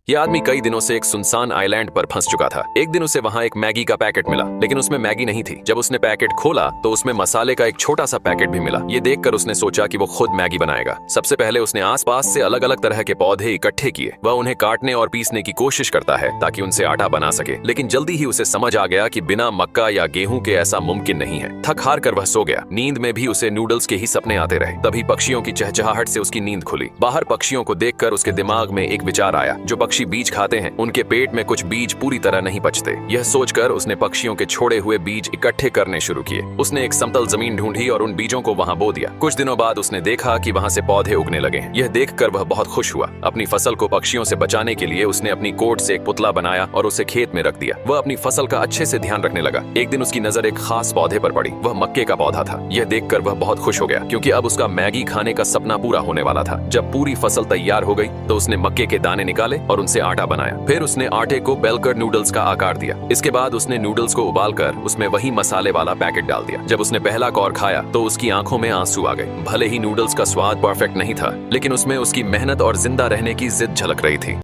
ये आदमी कई दिनों से एक सुनसान आइलैंड पर फंस चुका था। एक दिन उसे वहां एक मैगी का पैकेट मिला, लेकिन उसमें मैगी नहीं थी। जब उसने पैकेट खोला तो उसमें मसाले का एक छोटा सा पैकेट भी मिला। ये देखकर उसने सोचा कि वो खुद मैगी बनाएगा। सबसे पहले उसने आसपास से अलग अलग तरह के पौधे इकट्ठे किए। वह उन्हें काटने और पीसने की कोशिश करता है ताकि उनसे आटा बना सके, लेकिन जल्दी ही उसे समझ आ गया कि बिना मक्का या गेहूं के ऐसा मुमकिन नहीं है। थक हार कर वह सो गया। नींद में भी उसे नूडल्स के ही सपने आते रहे। तभी पक्षियों की चहचहाहट से उसकी नींद खुली। बाहर पक्षियों को देखकर उसके दिमाग में एक विचार आया, जो पक्षी बीज खाते हैं उनके पेट में कुछ बीज पूरी तरह नहीं पचते। यह सोचकर उसने पक्षियों के छोड़े हुए बीज इकट्ठे करने शुरू किए। उसने एक समतल जमीन ढूंढी और उन बीजों को वहां बो दिया। कुछ दिनों बाद उसने देखा कि वहां से पौधे उगने लगे। यह देखकर वह बहुत खुश हुआ। अपनी फसल को पक्षियों से बचाने के लिए उसने अपनी कोट से एक पुतला बनाया और उसे खेत में रख दिया। वह अपनी फसल का अच्छे से ध्यान रखने लगा। एक दिन उसकी नजर एक खास पौधे पर पड़ी। वह मक्के का पौधा था। यह देखकर वह बहुत खुश हो गया, क्योंकि अब उसका मैगी खाने का सपना पूरा होने वाला था। जब पूरी फसल तैयार हो गई तो उसने मक्के के दाने निकाले और उनसे आटा बनाया। फिर उसने आटे को बेलकर नूडल्स का आकार दिया। इसके बाद उसने नूडल्स को उबालकर उसमें वही मसाले वाला पैकेट डाल दिया। जब उसने पहला कौर खाया तो उसकी आंखों में आंसू आ गए। भले ही नूडल्स का स्वाद परफेक्ट नहीं था, लेकिन उसमें उसकी मेहनत और जिंदा रहने की जिद झलक रही थी।